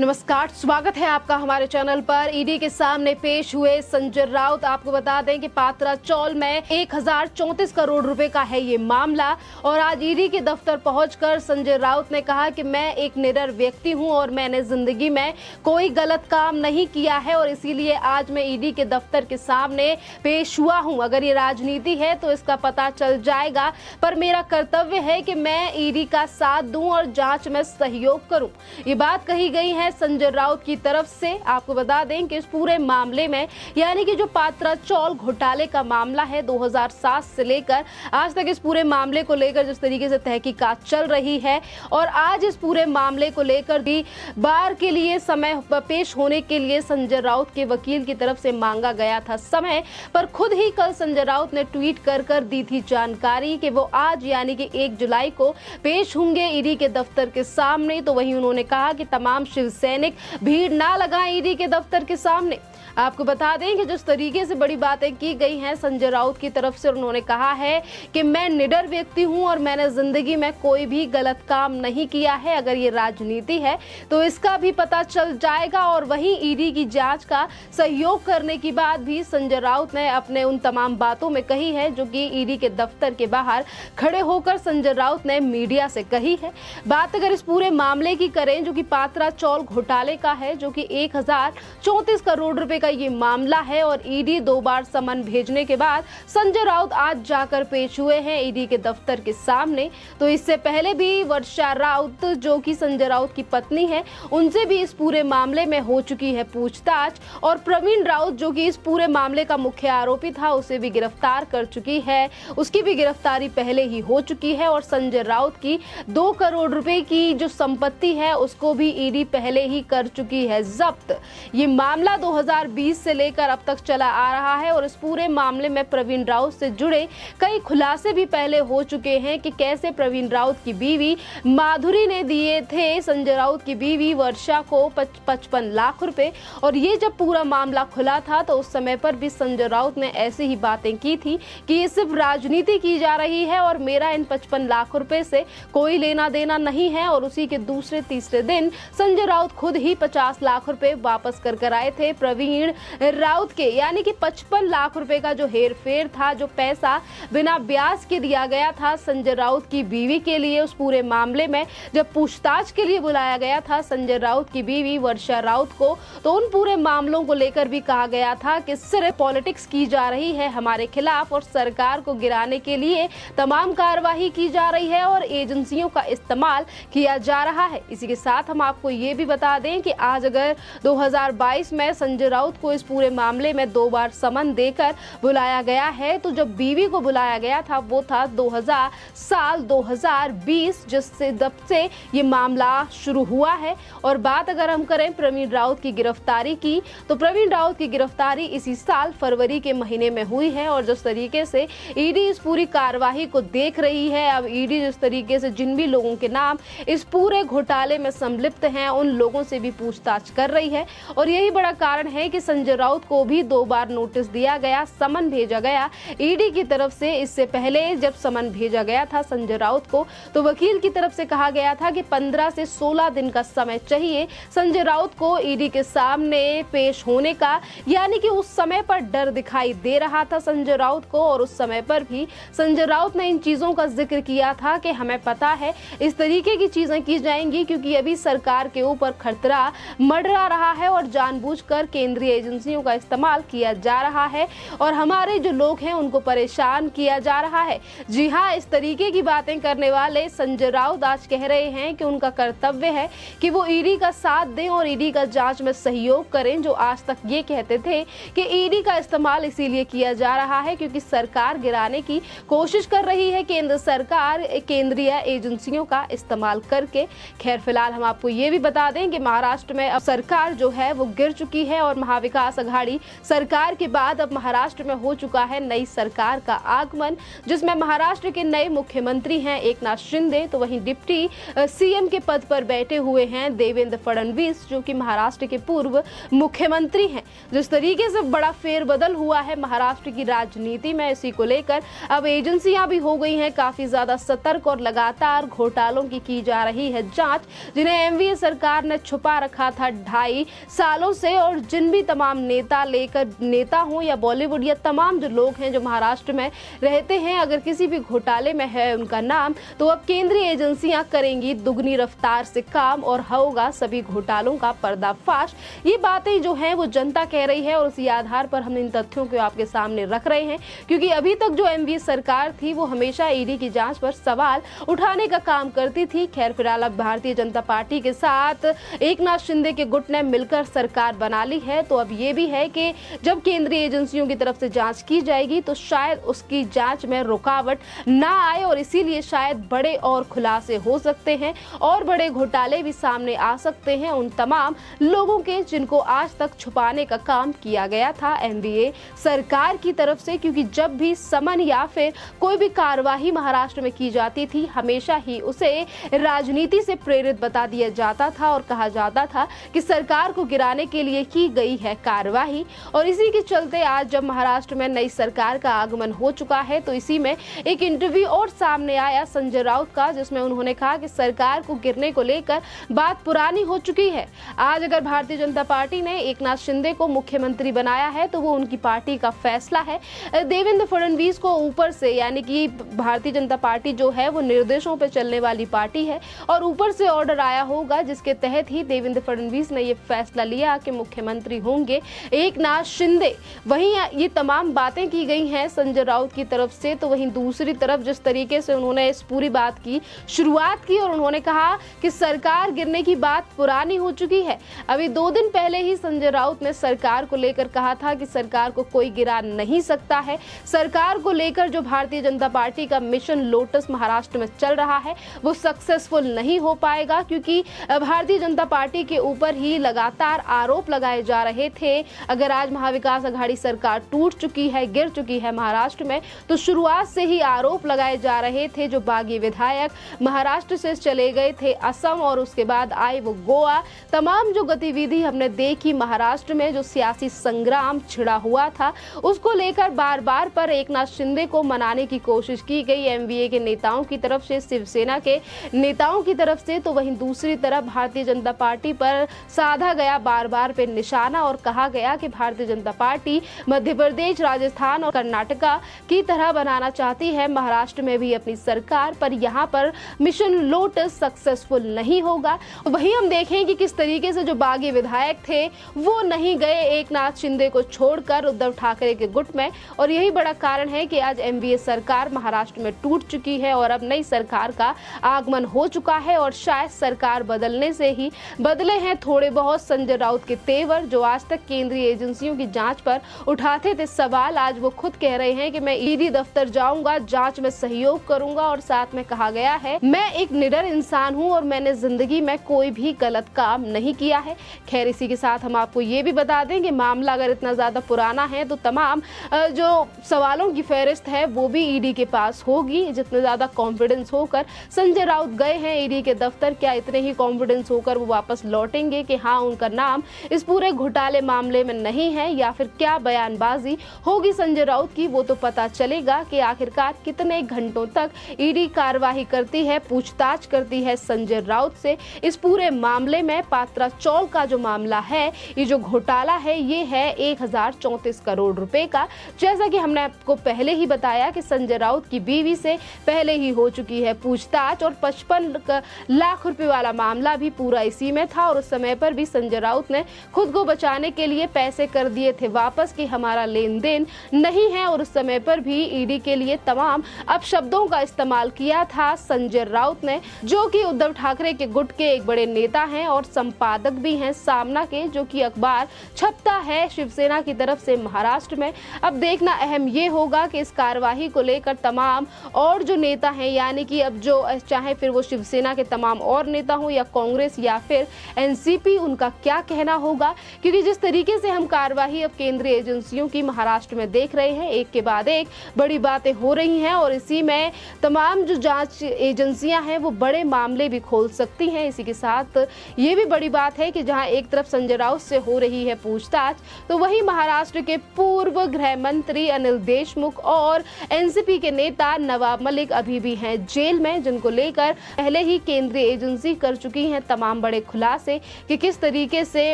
नमस्कार, स्वागत है आपका हमारे चैनल पर। ईडी के सामने पेश हुए संजय राउत। आपको बता दें कि पात्रा चौल में 1034 करोड़ रुपए का है ये मामला और आज ईडी के दफ्तर पहुंचकर संजय राउत ने कहा कि मैं एक निडर व्यक्ति हूं और मैंने जिंदगी में कोई गलत काम नहीं किया है और इसीलिए आज मैं ईडी के दफ्तर के सामने पेश हुआ हूं। अगर ये राजनीति है तो इसका पता चल जाएगा, पर मेरा कर्तव्य है कि मैं ईडी का साथ दूं और जांच में सहयोग करूं। ये बात कही गई है संजय राउत की तरफ से। आपको बता दें कि इस पूरे मामले में यानी कि जो पात्रा चौल घोटाले का मामला है 2007 से लेकर आज तक इस पूरे मामले को लेकर जिस तरीके से तहकीकात चल रही है और आज इस पूरे मामले को लेकर भी बार के लिए समय पेश होने के लिए संजय राउत के वकील की तरफ से मांगा गया था समय, पर खुद ही कल संजय राउत ने ट्वीट कर दी थी जानकारी कि वो आज यानी कि 1 जुलाई को पेश होंगे ईडी के दफ्तर के सामने। तो वहीं उन्होंने कहा कि तमाम सैनिक भीड़ ना लगाएं ईडी के दफ्तर के सामने। आपको बता दें कि जिस तरीके से बड़ी बातें की गई हैं संजय राउत की तरफ से, उन्होंने कहा है कि मैं निडर व्यक्ति हूं और मैंने जिंदगी में कोई भी गलत काम नहीं किया है। अगर ये राजनीति है तो इसका भी पता चल जाएगा। और वहीं ईडी की जांच का सहयोग करने की बात भी संजय राउत ने अपने उन तमाम बातों में कही है जो कि ईडी के दफ्तर के बाहर खड़े होकर संजय राउत ने मीडिया से कही है। बात अगर इस पूरे मामले की करें जो कि पात्रा चौल घोटाले का है, जो कि 1034 करोड़ रुपए का ये मामला है और ईडी 2 बार समन भेजने के बाद संजय राउत आज जाकर पेश हुए हैं ईडी के दफ्तर के सामने। तो इससे पहले भी वर्षा राउत जो कि संजय राउत की पत्नी है, उनसे भी इस पूरे मामले में हो चुकी है पूछताछ और प्रवीण राउत जो कि इस पूरे मामले का मुख्य आरोपी था उसे भी गिरफ्तार कर चुकी है। उसकी भी गिरफ्तारी पहले ही हो चुकी है और संजय राउत की 2 करोड़ रुपए की जो संपत्ति है उसको भी ईडी पहले ही कर चुकी है जब्त। ये मामला 2020 से लेकर अब तक चला आ रहा है और इस पूरे मामले में प्रवीण राउत से जुड़े कई खुलासे भी पहले हो चुके हैं कि कैसे प्रवीण राउत की बीवी माधुरी ने दिए थे संजय राउत की बीवी वर्षा को 55 लाख रुपए। और ये जब पूरा मामला खुला था तो उस समय पर भी संजय राउत ने ऐसी ही बातें की थी कि ये सिर्फ राजनीति की जा रही है और मेरा इन 55 लाख रुपए से कोई लेना देना नहीं है। और उसी के दूसरे तीसरे दिन संजय राउत खुद ही 50 लाख रुपए वापस कर आए थे प्रवीण राउत के, यानी कि 55 लाख रुपए का जो हेर फेर था, जो पैसा बिना ब्याज के दिया गया था संजय राउत की बीवी के लिए। उस पूरे मामले में जब पूछताछ के लिए बुलाया गया था संजय राउत की बीवी वर्षा राउत को, तो उन पूरे मामलों को लेकर भी कहा गया था कि सिर्फ पॉलिटिक्स की जा रही है हमारे खिलाफ और सरकार को गिराने के लिए तमाम कार्रवाई की जा रही है और एजेंसियों का इस्तेमाल किया जा रहा है। इसी के साथ हम आपको ये भी बता दें कि आज अगर 2022 में संजय राउत को इस पूरे मामले में 2 बार समन देकर बुलाया गया है, तो जब बीवी को बुलाया गया था वो था 2020 जिससे जब से ये मामला शुरू हुआ है। और बात अगर हम करें प्रवीण राउत की गिरफ्तारी की, तो प्रवीण राउत की गिरफ्तारी इसी साल फरवरी के महीने में हुई है। और जिस तरीके से ईडी इस पूरी कार्यवाही को देख रही है, अब ईडी जिस तरीके से जिन भी लोगों के नाम इस पूरे घोटाले में संलिप्त हैं उन लोगों से भी पूछताछ कर रही है और यही बड़ा कारण है कि संजय राउत को भी 2 बार नोटिस दिया गया, समन भेजा गया ईडी की तरफ से। इससे पहले जब समन भेजा गया था संजय राउत को तो वकील की तरफ से कहा गया था कि 15 से 16 दिन का समय चाहिए संजय राउत को ईडी के सामने पेश होने का, यानी कि उस समय पर डर दिखाई दे रहा था संजय राउत को। और उस समय पर भी संजय राउत ने इन चीजों का जिक्र किया था कि हमें पता है इस तरीके की चीजें की जाएंगी क्योंकि अभी सरकार के ऊपर खतरा मंडरा रहा है और जानबूझकर केंद्रीय एजेंसियों का इस्तेमाल किया जा रहा है और हमारे जो लोग हैं उनको परेशान किया जा रहा है। जी हाँ, इस तरीके की बातें करने वाले संजय राउत आज कह रहे हैं कि उनका कर्तव्य है कि वो ईडी का साथ दें और ईडी का जांच में सहयोग करें। जो आज तक ये कहते थे कि ईडी का इस्तेमाल इसीलिए किया जा रहा है क्योंकि सरकार गिराने की कोशिश कर रही है केंद्र सरकार केंद्रीय एजेंसियों का इस्तेमाल करके। खैर, फिलहाल हम आपको ये भी बता दें कि महाराष्ट्र में अब सरकार जो है वो गिर चुकी है और महाविकास आघाड़ी सरकार के बाद अब महाराष्ट्र में हो चुका है नई सरकार का आगमन, जिसमें महाराष्ट्र के नए मुख्यमंत्री हैं एकनाथ शिंदे, तो वहीं डिप्टी सीएम के पद पर बैठे हुए हैं देवेंद्र फडणवीस जो कि महाराष्ट्र के पूर्व मुख्यमंत्री हैं। जिस तरीके से बड़ा फेरबदल हुआ है महाराष्ट्र की राजनीति में, इसी को लेकर अब एजेंसियां भी हो गई हैं काफी ज्यादा सतर्क और लगातार घोटालों की जा रही है जांच, जिन्हें एमवीए सरकार ने छुपा रखा था 2.5 सालों से, और जिन भी तमाम नेता हों या बॉलीवुड या तमाम जो लोग हैं जो महाराष्ट्र में रहते हैं, अगर किसी भी घोटाले में है उनका नाम, तो अब केंद्रीय एजेंसियां करेंगी दुगनी रफ्तार से काम और होगा सभी घोटालों का पर्दाफाश। ये बातें जो हैं वो जनता कह रही है और उसी आधार पर हम इन तथ्यों को आपके सामने रख रहे हैं, क्योंकि अभी तक जो एमवीए सरकार थी वो हमेशा ईडी की जांच पर सवाल उठाने का काम करती थी। खैर फिलहाल अब भारतीय जनता पार्टी के साथ एकनाथ शिंदे के गुट ने मिलकर सरकार बना ली है, तो अब ये भी है कि जब केंद्रीय एजेंसियों की तरफ से जांच की जाएगी तो शायद उसकी जांच में रुकावट ना आए, और इसीलिए शायद बड़े और खुलासे हो सकते हैं और बड़े घोटाले भी सामने आ सकते हैं उन तमाम लोगों के जिनको आज तक छुपाने का काम किया गया था एमवीए सरकार की तरफ से। क्योंकि जब भी समन या फिर कोई भी कार्यवाही महाराष्ट्र में की जाती थी, हमेशा ही उसे राजनीति से प्रेरित बता दिया जाता था और कहा जाता था कि सरकार को गिराने के लिए की गई है कार्यवाही। और इसी के चलते आज जब महाराष्ट्र में नई सरकार का आगमन हो चुका है, तो इसी में एक इंटरव्यू और सामने आया संजय राउत का, जिसमें उन्होंने कहा कि सरकार को गिरने को लेकर बात पुरानी हो चुकी है। आज अगर भारतीय जनता पार्टी ने एकनाथ शिंदे को मुख्यमंत्री बनाया है तो वो उनकी पार्टी का फैसला है। देवेंद्र फडणवीस को ऊपर से, यानी कि भारतीय जनता पार्टी जो है वो निर्देशों पर चलने वाली पार्टी है और ऊपर से ऑर्डर आया होगा जिसके तहत ही देवेंद्र फडणवीस ने ये फैसला लिया कि मुख्यमंत्री होंगे एकनाथ शिंदे। वहीं ये तमाम बातें की गई हैं संजय राउत की तरफ से, तो वहीं दूसरी तरफ जिस तरीके से उन्होंने इस पूरी बात की शुरुआत की और उन्होंने कहा कि सरकार गिरने की बात पुरानी हो चुकी है। अभी 2 दिन पहले ही संजय राउत ने सरकार को लेकर कहा था कि सरकार को कोई गिरा नहीं सकता है। सरकार को लेकर जो भारतीय जनता पार्टी का मिशन लोटस महाराष्ट्र में चल रहा है वो सक्सेसफुल नहीं हो पाएगा, क्योंकि भारतीय जनता पार्टी के ऊपर ही लगातार आरोप लगाए जा रहे थे। अगर आज महाविकास आघाड़ी सरकार टूट चुकी है, गिर चुकी है महाराष्ट्र में, तो शुरुआत से ही आरोप लगाए जा रहे थे। जो बागी विधायक महाराष्ट्र से चले गए थे असम और उसके बाद आए वो गोवा, तमाम जो गतिविधि हमने देखी महाराष्ट्र में, जो सियासी संग्राम छिड़ा हुआ था, उसको लेकर बार बार पर एकनाथ शिंदे को मनाने की कोशिश की गई एमवीए के नेताओं की तरफ से, शिवसेना के नेताओं की तरफ से। तो वहीं दूसरी तरफ भारतीय जनता पार्टी पर साधा गया बार बार पे निशाना और कहा गया कि भारतीय जनता पार्टी मध्य प्रदेश, राजस्थान और कर्नाटका की तरह बनाना चाहती है महाराष्ट्र में भी अपनी सरकार, पर यहाँ पर मिशन लोटस सक्सेसफुल नहीं होगा। वहीं हम देखें कि किस तरीके से जो बागी विधायक थे वो नहीं गए एकनाथ शिंदे को छोड़कर उद्धव ठाकरे के गुट में, और यही बड़ा कारण है कि आज एमवीए सरकार महाराष्ट्र में टूट चुकी है और अब नई सरकार का आगमन हो चुका है। और शायद सरकार बदलने से ही बदले हैं थोड़े बहुत संजय राउत के तेवर, जो आज तक केंद्रीय एजेंसियों की जांच पर उठाते थे सवाल। आज वो खुद कह रहे हैं कि मैं ईडी दफ्तर जाऊंगा, जांच में सहयोग करूंगा, और साथ में कहा गया है मैं एक निडर इंसान हूं और मैंने जिंदगी में कोई भी गलत काम नहीं किया है। खैर इसी के साथ हम आपको ये भी बता दें कि मामला अगर इतना ज्यादा पुराना है तो तमाम जो सवालों की फहरिस्त है वो भी ईडी के पास होगी। जितने ज्यादा कॉन्फिडेंस होकर संजय राउत गए हैं ईडी के दफ्तर, क्या इतने ही कॉन्फिडेंस होकर वो वापस लौटेंगे कि हाँ उनका नाम इस पूरे घोटाले मामले में नहीं है, या फिर क्या बयानबाजी होगी संजय राउत की, वो तो पता चलेगा कि आखिरकार कितने घंटों तक ईडी कार्यवाही करती है, पूछताछ करती है संजय राउत से इस पूरे मामले में। पात्रा चौल का जो मामला है, ये जो घोटाला है, ये है 1034 करोड़ रुपए का। जैसा कि हमने आपको पहले ही बताया कि संजय राउत की बीवी से पहले ही हो चुकी है पूछताछ, और 55 लाख रुपए वाला मामला भी पूरा इसी में था, और उस समय पर भी संजय राउत ने खुद को बचाने के लिए पैसे कर दिए थे वापस कि हमारा लेन देन नहीं है, और उस समय पर भी ईडी के लिए तमाम अपशब्दों का इस्तेमाल किया था संजय राउत ने, जो कि उद्धव ठाकरे के गुट के एक बड़े नेता हैं और संपादक भी हैं सामना के, जो कि अखबार छपता है शिवसेना की तरफ से महाराष्ट्र में। अब देखना अहम ये होगा कि इस कार्यवाही को लेकर तमाम और जो नेता हैं, यानी कि अब जो चाहे फिर वो शिवसेना के तमाम और नेता हो या कांग्रेस या फिर एनसीपी, उनका क्या कहना होगा, क्योंकि जिस तरीके से हम कार्यवाही अब केंद्रीय एजेंसियों की महाराष्ट्र में देख रहे हैं, एक के बाद एक बड़ी बातें हो रही हैं और इसी में तमाम जो जांच एजेंसियां हैं वो बड़े मामले भी खोल सकती हैं। इसी के साथ ये भी बड़ी बात है कि जहां एक तरफ संजय राउत से हो रही है पूछताछ, तो वहीं महाराष्ट्र के पूर्व गृह मंत्री अनिल देशमुख और एनसीपी के नेता नवाब मलिक अभी भी हैं जेल में, जिनको लेकर पहले ही केंद्रीय एजेंसी कर चुकी हैं तमाम तमाम बड़े खुलासे कि किस तरीके से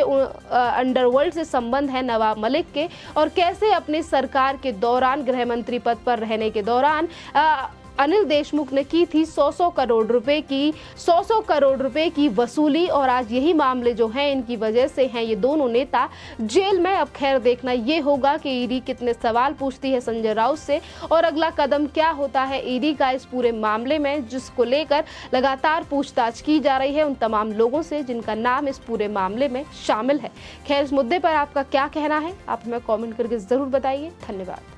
अंडरवर्ल्ड से संबंध है नवाब मलिक के और कैसे अपनी सरकार के दौरान गृह मंत्री पद पर रहने के दौरान अनिल देशमुख ने की थी 100 करोड़ रुपए की वसूली। और आज यही मामले जो हैं इनकी वजह से हैं ये दोनों नेता जेल में। अब खैर देखना ये होगा कि ईडी कितने सवाल पूछती है संजय राउत से और अगला कदम क्या होता है ईडी का इस पूरे मामले में, जिसको लेकर लगातार पूछताछ की जा रही है उन तमाम लोगों से जिनका नाम इस पूरे मामले में शामिल है। खैर इस मुद्दे पर आपका क्या कहना है आप हमें कॉमेंट करके जरूर बताइए। धन्यवाद।